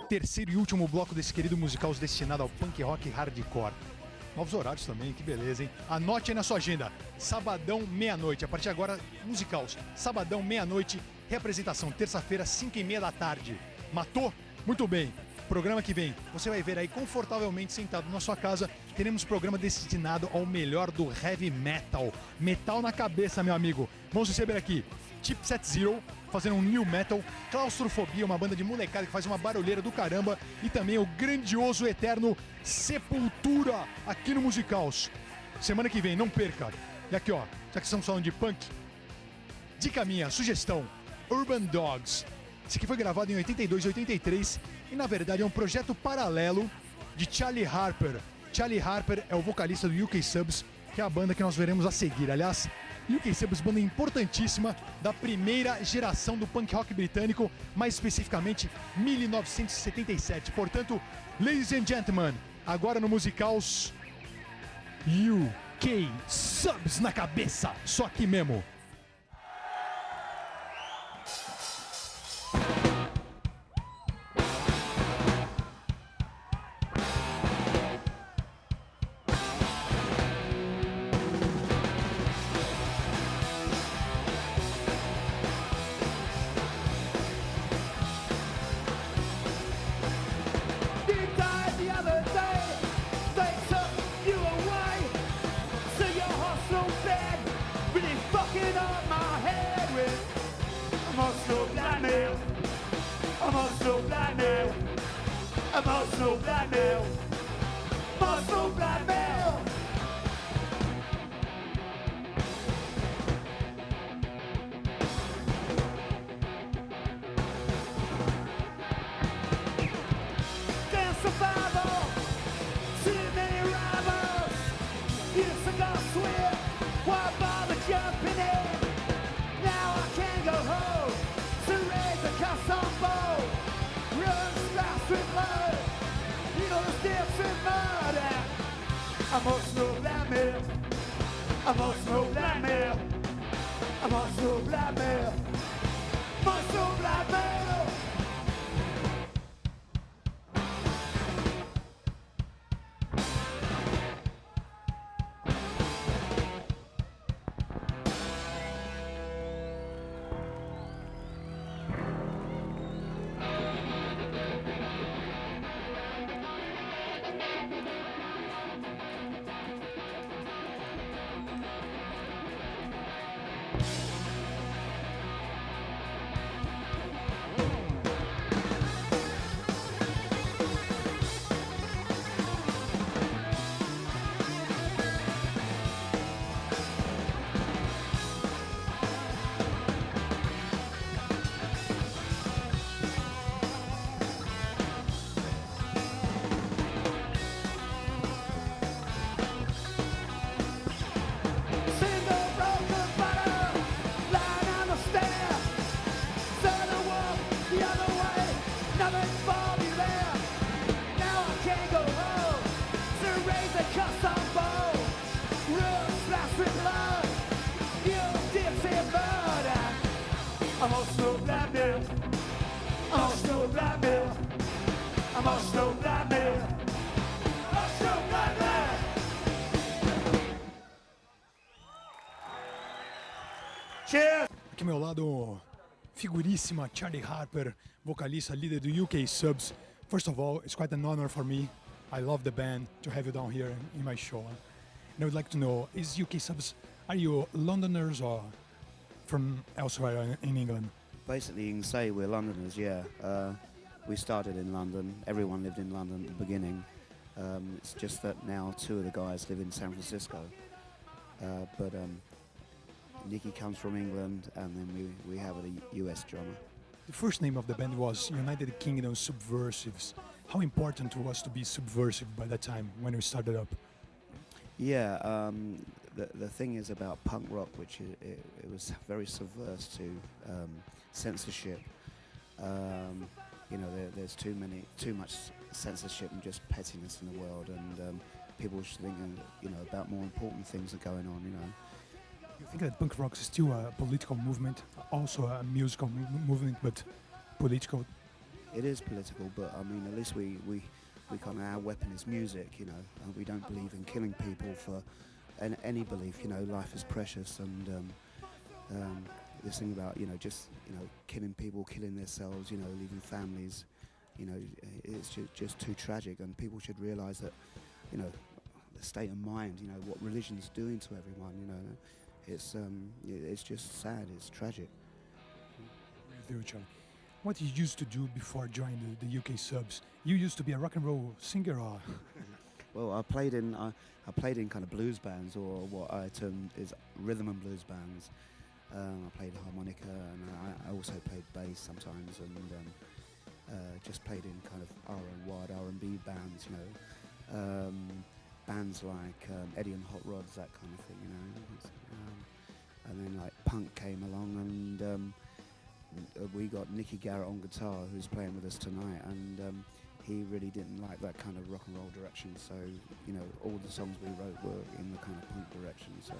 terceiro e último bloco desse querido Musikaos destinado ao punk rock hardcore. Novos horários também, que beleza, hein? Anote aí na sua agenda, sabadão, meia-noite. A partir de agora, Musikaos, sabadão, meia-noite, reapresentação, terça-feira, 5h30 da tarde. Matou? Muito bem. Programa que vem, você vai ver aí confortavelmente sentado na sua casa, teremos programa destinado ao melhor do heavy metal. Metal na cabeça, meu amigo. Vamos receber aqui Chipset Zero, fazendo um new metal, Claustrofobia, uma banda de molecada que faz uma barulheira do caramba, e também o grandioso eterno Sepultura aqui no Musikaos. Semana que vem, não perca. E aqui ó, já que estamos falando de punk, dica minha, sugestão, Urban Dogs. Esse aqui foi gravado em 82 e 83 e na verdade é um projeto paralelo de Charlie Harper. Charlie Harper é o vocalista do UK Subs, que é a banda que nós veremos a seguir. Aliás, UK Subs, banda importantíssima da primeira geração do punk rock britânico, mais especificamente 1977. Portanto, ladies and gentlemen, agora no Musikaos, UK Subs na cabeça, só aqui mesmo. Emotional blackmail, emotional blackmail. Can't survival, too many rivals. Used to go swim, why bother jumping in? Now I can't go home to raise a custom bow. Run splashed with blood. Emotional blackmail, emotional blackmail, emotional blackmail, emotional blackmail. Emotional blackmail, emotional blackmail, emotional blackmail, emotional blackmail. Cheers! Aqui ao meu lado, figuríssima Charlie Harper, vocalista, líder do UK Subs. First of all, it's quite an honor for me. I love the band to have you down here in my show. And I would like to know, is UK Subs, are you Londoners or from elsewhere in England? Basically, you can say we're Londoners, yeah. We started in London. Everyone lived in London at the beginning. It's just that now two of the guys live in San Francisco. But Nicky comes from England, and then we have a US drummer. The first name of the band was United Kingdom Subversives. How important it was to be subversive by that time when we started up? Yeah, the thing is about punk rock, which it was very subversive to censorship. There's too much censorship and just pettiness in the world, and people should think, about more important things are going on. You think that punk rock is still a political movement, also a musical movement, but political? it is political, but I mean, at least we kind of, our weapon is music, you know, and we don't believe in killing people for any belief, you know, life is precious, and this thing about, you know, just, you know, killing people, killing themselves, you know, leaving families, you know, it's just too tragic, and people should realise that, you know, the state of mind, you know, what religion's doing to everyone, you know, it's just sad, it's tragic. With you, Charlie. What you used to do before joining the UK Subs? You used to be a rock and roll singer, or? Well, I played in kind of blues bands, or what I term is rhythm and blues bands. I played harmonica, and I also played bass sometimes, and just played in kind of wide R&B bands, you know, bands like Eddie and Hot Rods, that kind of thing, you know. And then like punk came along, and we got Nicky Garrett on guitar, who's playing with us tonight, and he really didn't like that kind of rock and roll direction, so, you know, all the songs we wrote were in the kind of punk direction, so.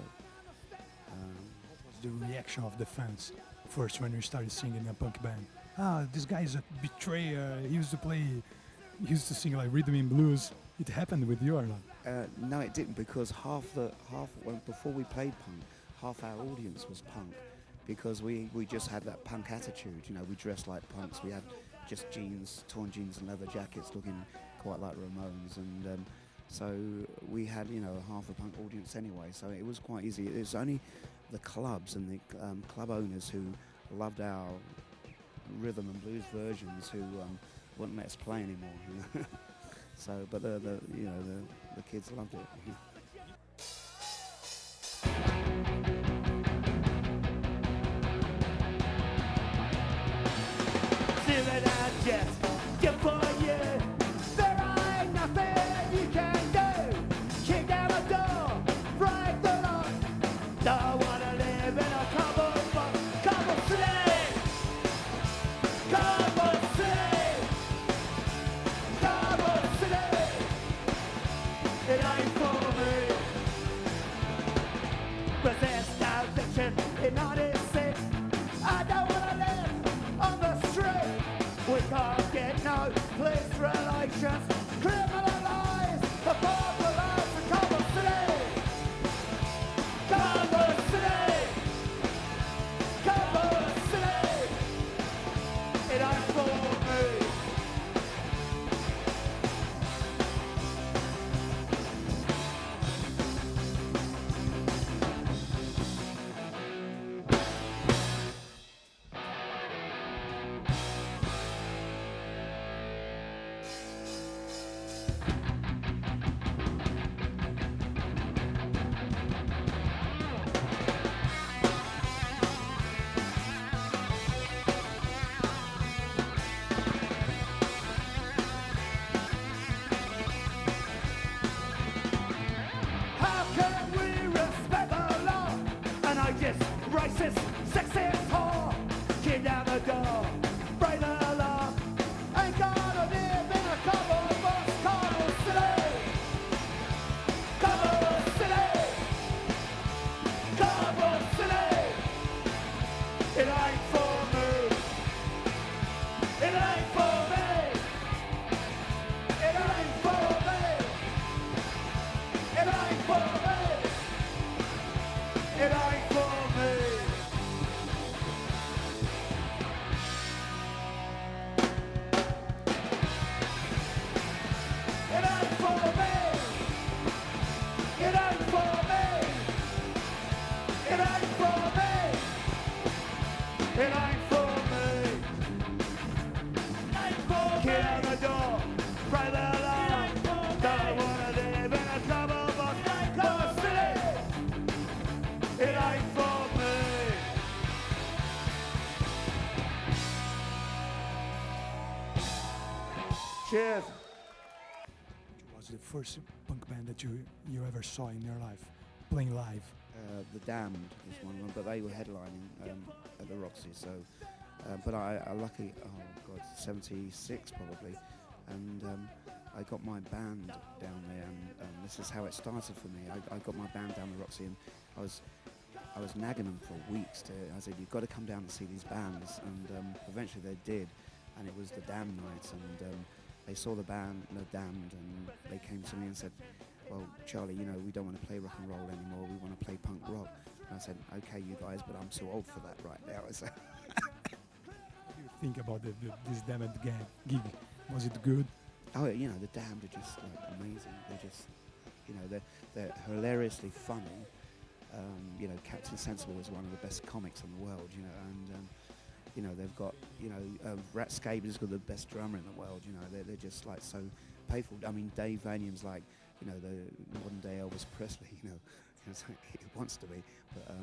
What was the reaction of the fans first when you started singing in a punk band? Ah, this guy is a betrayer, he used to sing like rhythm and blues. It happened with you or not? No, it didn't, because before we played punk, half our audience was punk, because we just had that punk attitude, you know, we dressed like punks, we had just jeans, torn jeans and leather jackets looking quite like Ramones, and so we had, you know, half a punk audience anyway, so it was quite easy. It was only the clubs and the club owners who loved our rhythm and blues versions who wouldn't let us play anymore, you know? So, but the kids loved it. Just good for you. There ain't nothing you can do. Kick down the door, break the lock. Don't wanna live in a cupboard city. Cupboard city. It ain't for me. Resist addiction in 96. I don't wanna live on the street. We can't get no police relations, criminalise the populace of Cobble City. Cobble City. Cobble City. It ain't for me. Racist, sexist whore. Kick down the door, break the law. Ain't gonna live in a Cobble City. Cobble City. Cobble City. It ain't for me. It ain't for me. It ain't for me. It ain't for me. It ain't for me. It ain't for me. It ain't for me. It ain't for me. It ain't for me. Get out the door, break the alarm. Don't wanna live in a cupboard city. It ain't for me. Cheers. What was the first punk band that you ever saw in your life, playing live? The Damned was one of them, but they were headlining at the Roxy, so, but I lucky, 76 probably, and I got my band down there, and this is how it started for me. I got my band down the Roxy, and I was nagging them for weeks. I said, you've got to come down and see these bands, and eventually they did, and it was the Damned night, and they saw the band, the Damned, and they came to me and said, well, Charlie, you know, we don't want to play rock and roll anymore, we want to play punk rock. And I said, okay, you guys, but I'm too old for that right now. I said, What do you think about this Damned gig? Was it good? oh, you know, the Damned are just like amazing. They're just, you know, they're hilariously funny. You know, Captain Sensible is one of the best comics in the world, you know, and you know, they've got, you know, Rat Scabe has got the best drummer in the world, you know, they're just like so playful. I mean, Dave Vanian's like, you know, the modern day Elvis Presley, you know, it's like he wants to be, but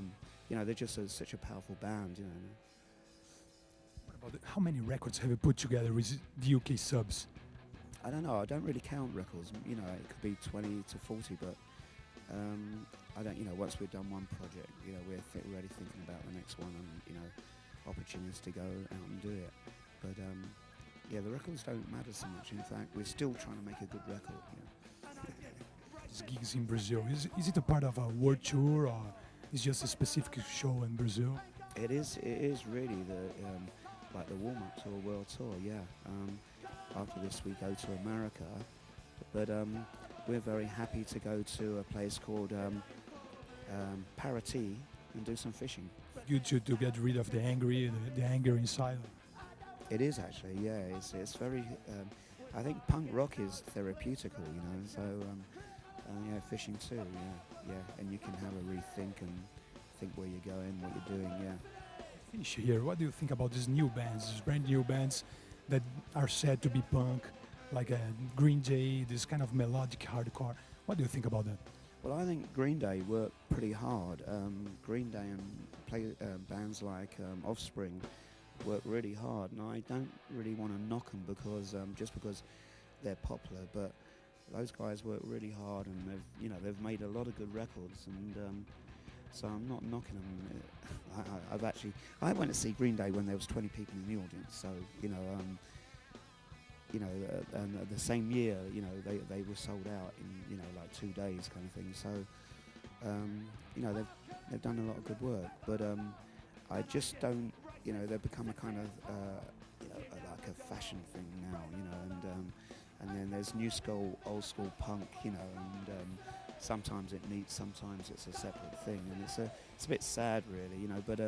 you know, they're just such a powerful band, you know. What about how many records have you put together with the UK subs? I don't know, I don't really count records, you know, it could be 20 to 40, but I don't, you know, once we've done one project, you know, we're already thinking about the next one and, you know, opportunities to go out and do it. But yeah, the records don't matter so much. In fact, we're still trying to make a good record, you know. These gigs in Brazil, is it a part of a world tour or is just a specific show in Brazil? It is really the like the warm-up to a world tour, yeah. After this we go to America, but we're very happy to go to a place called Paraty and do some fishing. Good to get rid of the anger inside. It is actually, yeah. It's very. I think punk rock is therapeutical, you know. So yeah, fishing too, yeah. And you can have a rethink and think where you're going, what you're doing, yeah. Finish here. What do you think about these new bands, these brand new bands that are said to be punk, like Green Day, this kind of melodic hardcore? What do you think about that? Well, I think Green Day work pretty hard. Green Day and bands like Offspring work really hard, and I don't really want to knock them because just because they're popular, but those guys work really hard, and they've made a lot of good records, and so I'm not knocking them. I went to see Green Day when there was 20 people in the audience, so and the same year, you know, they were sold out in, you know, like 2 days kind of thing. So, you know, they've done a lot of good work, but I just don't, you know, they've become a kind of, you know, like a fashion thing now, you know, and then there's new school, old school punk, you know, and sometimes it meets, sometimes it's a separate thing, and it's a bit sad, really, you know, but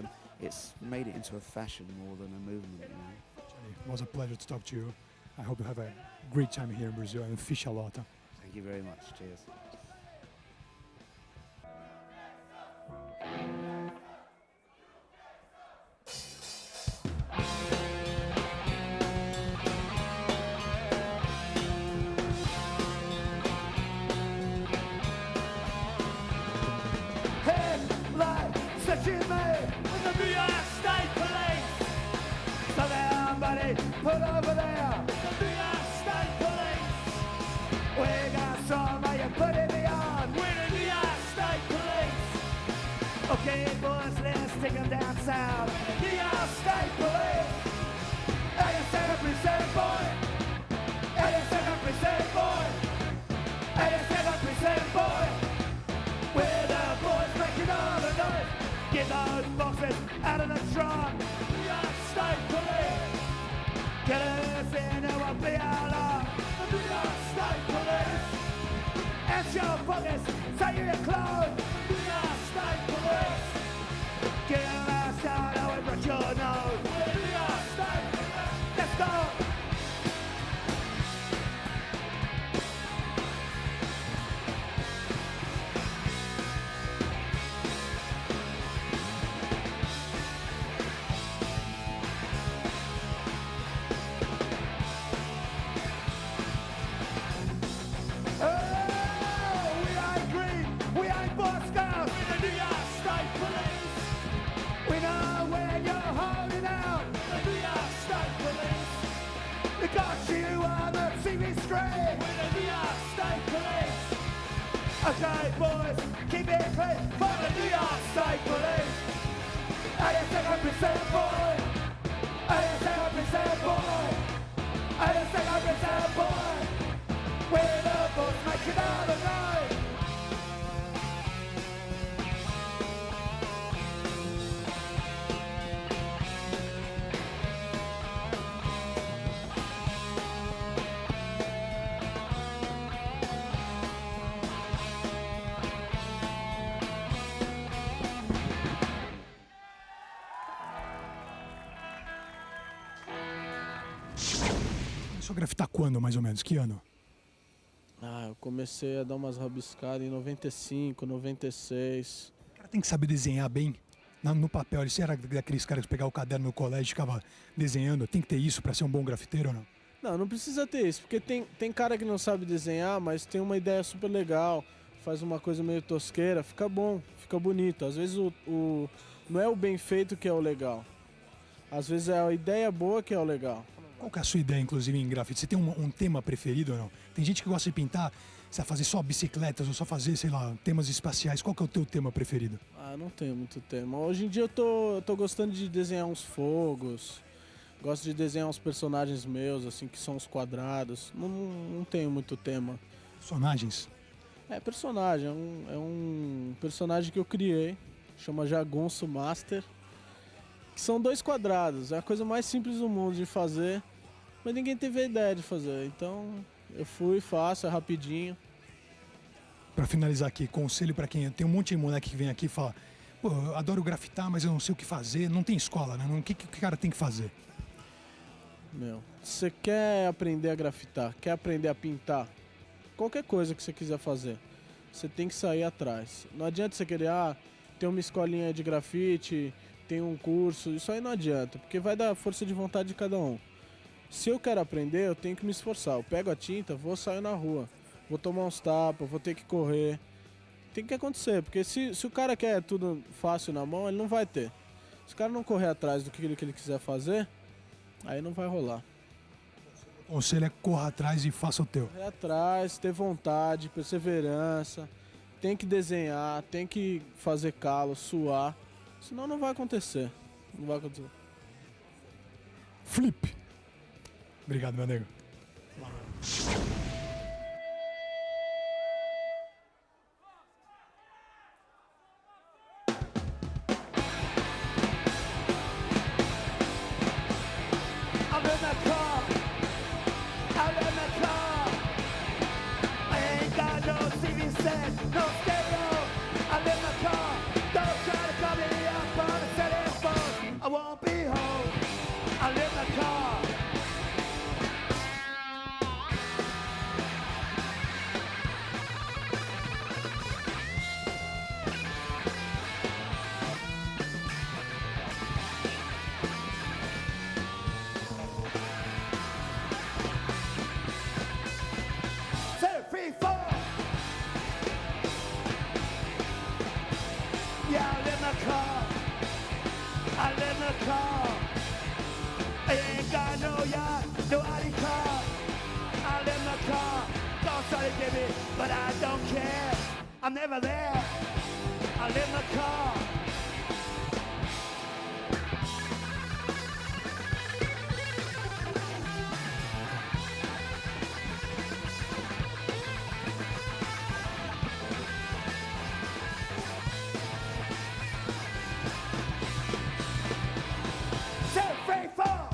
it's made it into a fashion more than a movement, you know. Johnny, it was a pleasure to talk to you. I hope you have a great time here in Brazil and fish a lot. Thank you very much. Cheers. Headlight searching me with the New York State Police. So somebody put over there the New York State Police. We got somebody putting me on with the New York State Police. Okay, boys, let's take them down south. New York State Police. 87% boy. 87% boy. 87% boy. We're the boys making all the noise. Get those boxes out of the trunk. New York State Police. Get us in and we'll be all on. The New York State Police. It's your focus, say your clothes. New York State Police. Get us out and we brought your nose. The New York State Police. Let's go. Musikaos with the New York State Police. We know where you're holding out. The New York State Police. We got you on the TV screen with the New York State Police. Okay, boys, keep it clean for the New York State Police. 87% boy. 87% boy. 87% boy. We're the boys making all the noise. Começou a grafitar quando, mais ou menos? Que ano? Eu comecei a dar umas rabiscadas em 95, 96. O cara tem que saber desenhar bem no papel. Ele era daqueles caras que pegavam o caderno no colégio e ficava desenhando. Tem que ter isso pra ser um bom grafiteiro ou não? Não precisa ter isso, porque tem cara que não sabe desenhar, mas tem uma ideia super legal, faz uma coisa meio tosqueira, fica bom, fica bonito. Às vezes não é o bem feito que é o legal. Às vezes é a ideia boa que é o legal. Qual que é a sua ideia, inclusive, em grafite? Você tem um tema preferido ou não? Tem gente que gosta de pintar, você vai fazer só bicicletas ou só fazer, sei lá, temas espaciais. Qual que é o teu tema preferido? Não tenho muito tema. Hoje em dia eu tô gostando de desenhar uns fogos, gosto de desenhar uns personagens meus, assim, que são os quadrados. Não tenho muito tema. Personagens? Personagem. É um personagem que eu criei, chama Jagunço Master. Que são 2 quadrados, é a coisa mais simples do mundo de fazer, mas ninguém teve a ideia de fazer, então eu fui, faço, é rapidinho. Pra finalizar aqui, conselho pra quem... Tem um monte de moleque que vem aqui e fala: pô, eu adoro grafitar, mas eu não sei o que fazer. Não tem escola, né? O que o cara tem que fazer? Você quer aprender a grafitar, quer aprender a pintar, qualquer coisa que você quiser fazer, você tem que sair atrás. Não adianta você querer, ter uma escolinha de grafite, tem um curso, isso aí não adianta, porque vai dar força de vontade de cada um. Se eu quero aprender, eu tenho que me esforçar. Eu pego a tinta, vou sair na rua, vou tomar uns tapas, vou ter que correr. Tem que acontecer, porque se o cara quer tudo fácil na mão, ele não vai ter. Se o cara não correr atrás do que ele quiser fazer, aí não vai rolar. O conselho é corra atrás e faça o teu. Correr atrás, ter vontade, perseverança, tem que desenhar, tem que fazer calo, suar. Senão não vai acontecer. Não vai acontecer. Flip. Obrigado, meu nego. I'm in the car, I'm in the car. I ain't got no TV set, no stereo. I'm in the car, don't try to call me up on the telephone. I won't be home, I'm in the car. Set free fall. Yeah, I'm in the car. I'm in the car. I ain't got no yacht, no ID card. I'm in the car. Don't try to get me, but I don't care. I'm never there. I'm in the car. Set free fall.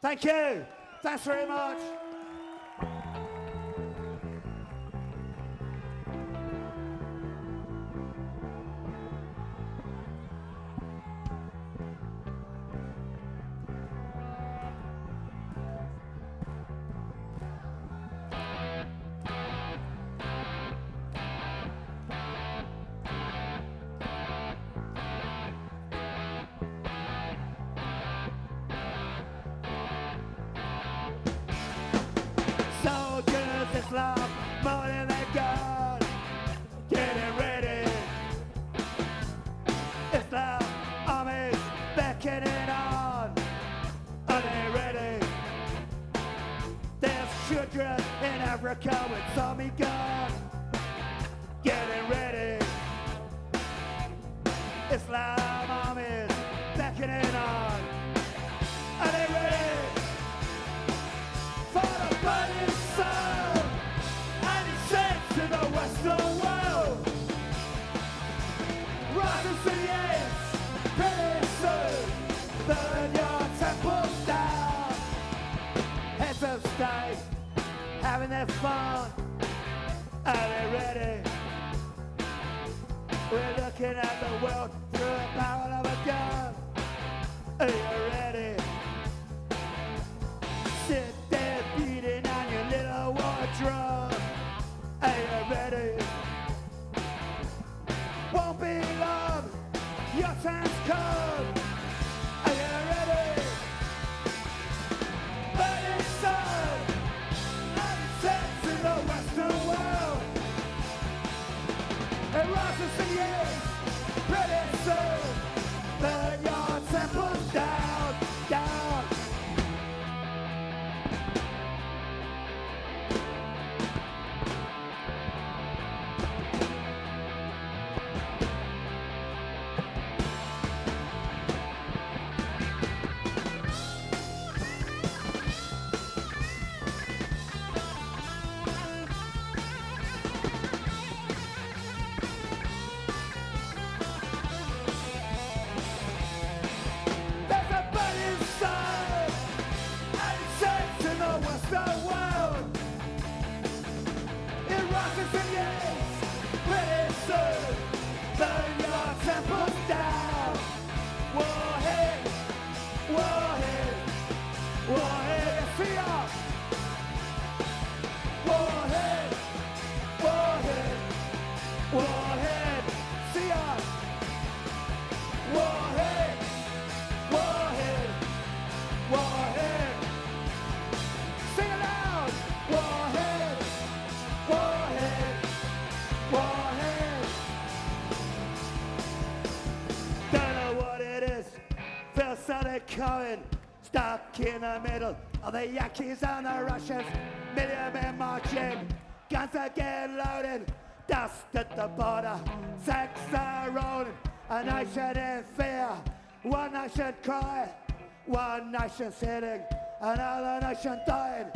Thank you. Thanks very much. Soldiers Islam, more than a gun. Getting ready. Islam armies beckoning on. Are they ready? There's children in Africa with zombie guns. Getting ready. Islam armies beckoning on. Are they ready? For the burning sun and its sense to the Western world. Rises to the ends, pretty soon. Burn your temples down. Heads of state, having their fun. Are they ready? We're looking at the world through the barrel of a gun. Are you ready? Sit there beating on your little war drum. Are you ready? Won't be long, your time's come. Are you ready? Burning sun, sunsets in the western world. It rises in years, pretty soon. Burn your temples down, down. There's a burning sun and shakes in the western world. It rises in years, pretty soon. Burn your temples down. Warhead, warhead, warhead, see ya. Warhead, warhead, warhead, see ya. Warhead, warhead, warhead. Sing it loud. Warhead, warhead, warhead. Don't know what it is. Feel something coming. Stuck in the middle of the Yankees and the Russians. Million men marching. Guns again loaded. Dust at the border. Sex are rolling. A nation in fear. One nation crying. One nation sitting. Another nation dying.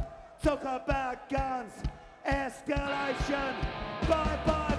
Talk about guns. Escalation. Bye bye.